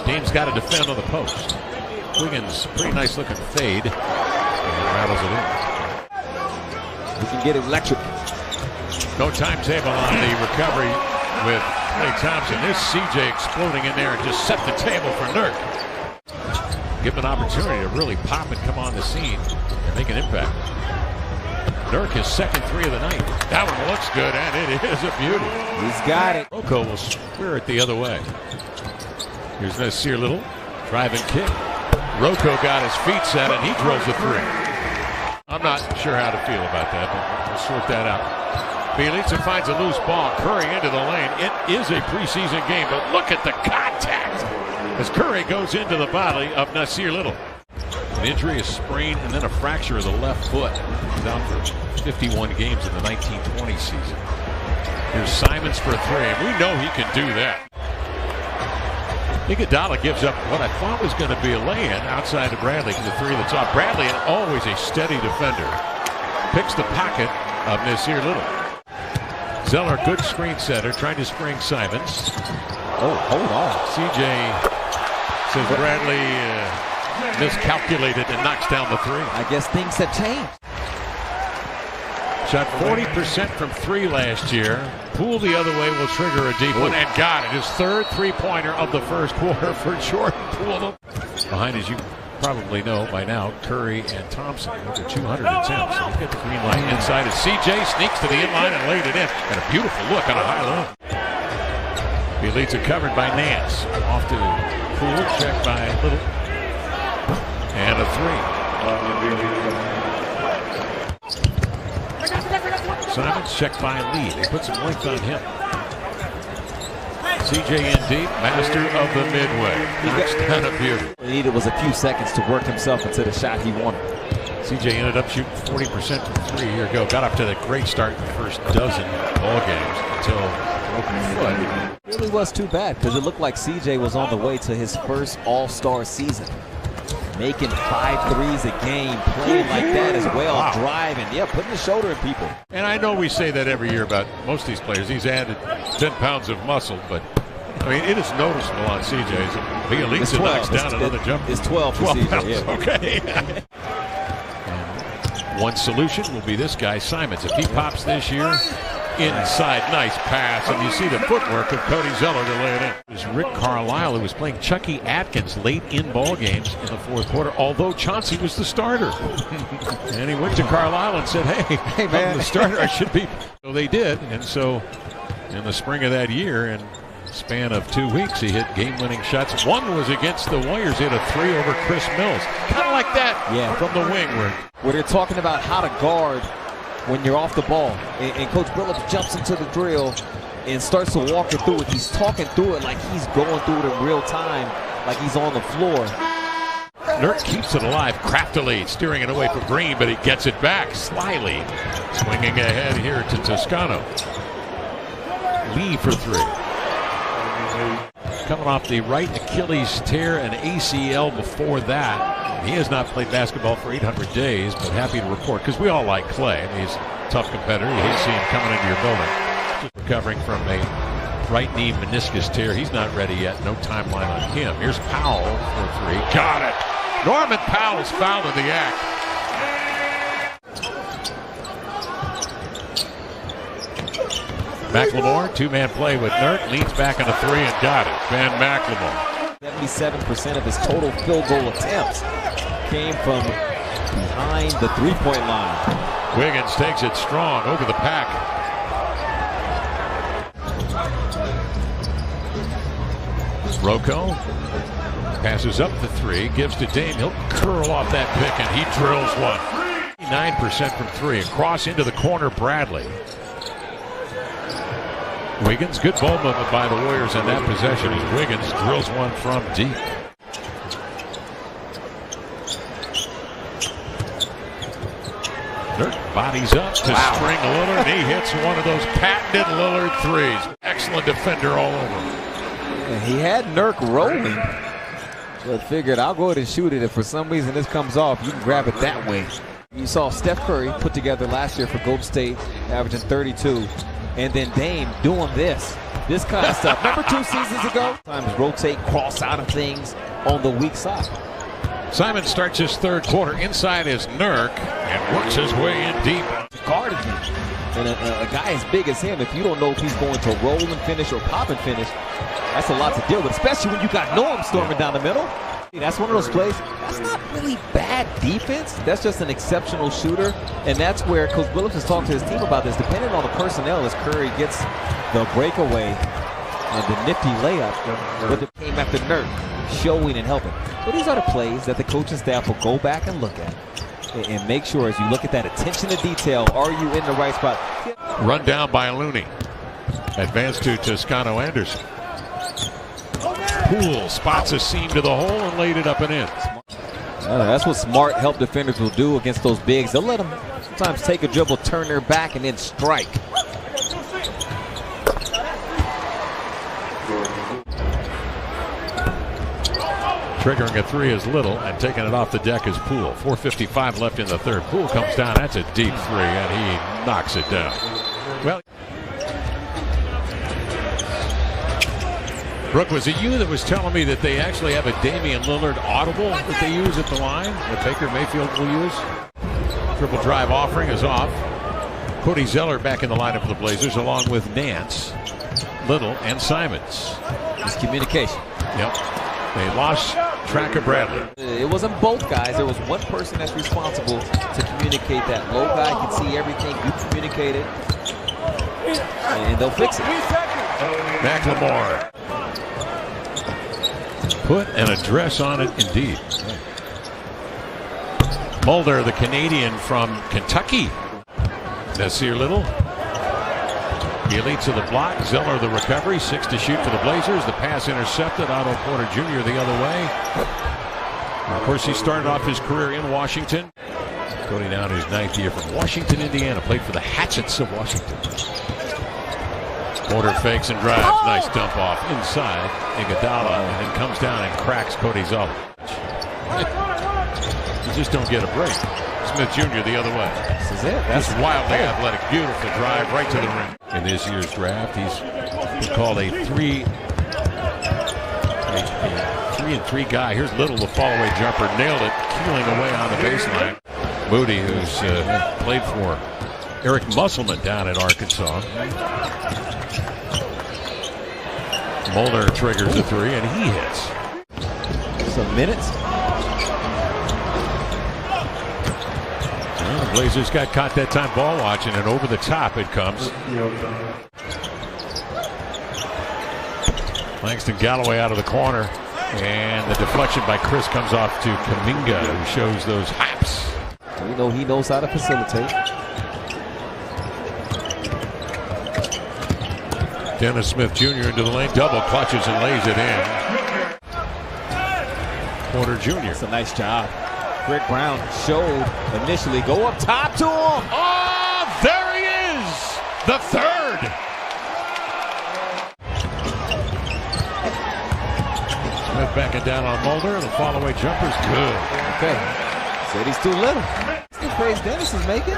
Dame's got to defend on the post. Wiggins, pretty nice looking fade. And rattles it in. We can get electric. No timetable on the recovery with Klay Thompson. There's CJ exploding in there and just set the table for Nurk. Give him an opportunity to really pop and come on the scene and make an impact. Nurk, his second three of the night. That one looks good, and it is a beauty. He's got it. Rocco will square it the other way. Here's Nasir Little. Driving kick. Rocco got his feet set, and he drills a three. I'm not sure how to feel about that, but we'll sort that out. Bielitsa finds a loose ball. Curry into the lane. It is a preseason game, but look at the contact as Curry goes into the body of Nasir Little. An injury, a sprain, and then a fracture of the left foot. He's out for 51 games in the 1920 season. Here's Simons for a three, and we know he can do that. Iguodala gives up what I thought was going to be a lay-in outside of Bradley for the three that's off. Bradley, always a steady defender, picks the pocket of Nasir Little. Zeller, good screen setter, trying to spring Simons. Oh, hold on. CJ says Bradley miscalculated and knocks down the three. I guess things have changed. Shot 40% from three last year. Poole the other way will trigger a deep one, and got it. His third three-pointer of the first quarter for Jordan Poole. Behind, as you probably know by now, Curry and Thompson over 200 attempts. So he's got the green light inside as CJ sneaks to the inline and laid it in. And a beautiful look on a high low. Bielitsa covered by Nance. Off to Poole, checked by Little. And a three. Simons checked by Lee. They put some length on him. CJ in deep, master of the midway. Knocks down a beauty. All he needed was a few seconds to work himself into the shot he wanted. CJ ended up shooting 40% from three a year ago. Got up to that great start in the first dozen ball games until broken foot. It really was too bad because it looked like CJ was on the way to his first All-Star season. Making 5 threes a game, playing like that as well, wow. Driving, yeah, putting his shoulder in people. And I know we say that every year about most of these players. He's added 10 pounds of muscle, but I mean, it is noticeable on CJ's. Bielitsa knocks down another jumper. It's 12 for CJ, pounds, yeah. Okay. One solution will be this guy, Simons. If he pops this year, inside, nice pass, and you see the footwork of Cody Zeller to lay it in. It was Rick Carlisle who was playing Chucky Atkins late in ball games in the fourth quarter, although Chauncey was the starter. And he went to Carlisle and said, hey man, I'm the starter, I should be. So they did, and so in the spring of that year, in a span of 2 weeks, he hit game-winning shots. One was against the Warriors. He had a three over Chris Mills. Kind of like that, yeah, from the wing. Where they're talking about how to guard when you're off the ball, and Coach Billups jumps into the drill and starts to walk it through it. He's talking through it like he's going through it in real time, like he's on the floor. Nurk keeps it alive craftily, steering it away from Green, but he gets it back slyly. Swinging ahead here to Toscano. Lee for three. Coming off the right Achilles tear and ACL before that. He has not played basketball for 800 days, but happy to report, because we all like Klay. He's a tough competitor. You hate seeing him coming into your building. Just recovering from a right knee meniscus tear. He's not ready yet. No timeline on him. Here's Powell for three. Got it. Norman Powell is fouled in the act. McLemore, two-man play with Nurk. Leans back on a three and got it. Ben McLemore. 77% of his total field goal attempts came from behind the three-point line. Wiggins takes it strong over the pack. Rocco passes up the three, gives to Dame. He'll curl off that pick, and he drills one. 9% from three. Across into the corner, Bradley. Wiggins, good ball movement by the Warriors in that possession as Wiggins drills one from deep. Nurk bodies up to spring Lillard. He hits one of those patented Lillard threes. Excellent defender all over. And he had Nurk rolling, but figured I'll go ahead and shoot it. If for some reason this comes off, you can grab it that way. You saw Steph Curry put together last year for Golden State, averaging 32. And then Dame doing this. This kind of stuff. Remember 2 seasons ago? Sometimes rotate, cross out of things on the weak side. Simon starts his third quarter. Inside is Nurk and works his way in deep. Guarded him. And a guy as big as him, if you don't know if he's going to roll and finish or pop and finish, that's a lot to deal with, especially when you got Norm storming down the middle. That's one of those plays. That's not really bad defense. That's just an exceptional shooter. And that's where Coach Williams has talked to his team about this. Depending on the personnel, as Curry gets the breakaway and the nifty layup, but it came after Nurk, showing and helping. But these are the plays that the coaching staff will go back and look at and make sure as you look at that attention to detail, are you in the right spot? Run down by Looney. Advance to Toscano Anderson. Poole spots a seam to the hole and laid it up and in. That's what smart help defenders will do against those bigs. They'll let them sometimes take a dribble, turn their back, and then strike. Triggering a 3 is Little, and taking it off the deck is Poole. 4:55 left in the third. Poole comes down. That's a deep 3, and he knocks it down. Well, Brooke, was it you that was telling me that they actually have a Damian Lillard audible that they use at the line, that Baker Mayfield will use? Triple drive offering is off. Cody Zeller back in the lineup for the Blazers, along with Nance, Little, and Simons. It's communication. Yep. They lost track of Bradley. It wasn't both guys. There was one person that's responsible to communicate that. Low guy can see everything. You communicate it, and they'll fix it. McLemore. Put an address on it, indeed. Mulder, the Canadian from Kentucky. Nasir Little. Healy to the block. Zeller the recovery. 6 to shoot for the Blazers. The pass intercepted. Otto Porter Jr. the other way. And of course, he started off his career in Washington. Going down his 9th year from Washington, Indiana. Played for the Hatchets of Washington. Porter fakes and drives. Nice dump off inside. Iguodala, and then comes down and cracks Cody Zeller. You just don't get a break. Smith Jr. the other way. This is it. That's wildly athletic. Beautiful drive right to the rim. In this year's draft, he's called a 3-and-3 guy. Here's Little, the fall-away jumper. Nailed it, keeling away on the baseline. Moody, who's played for Eric Musselman down at Arkansas. Mulder triggers a 3, and he hits. Some minutes. Well, the Blazers got caught that time ball watching, and over the top it comes. Langston Galloway out of the corner, and the deflection by Chris comes off to Kuminga, who shows those hops. We know he knows how to facilitate. Dennis Smith Jr. into the lane, double clutches and lays it in. Porter Jr. That's a nice job. Greg Brown showed initially. Go up top to him. Oh, there he is! The third! Smith backing down on Mulder. The follow-away jumper's good. Okay. Said he's too little. That's the praise Dennis is making.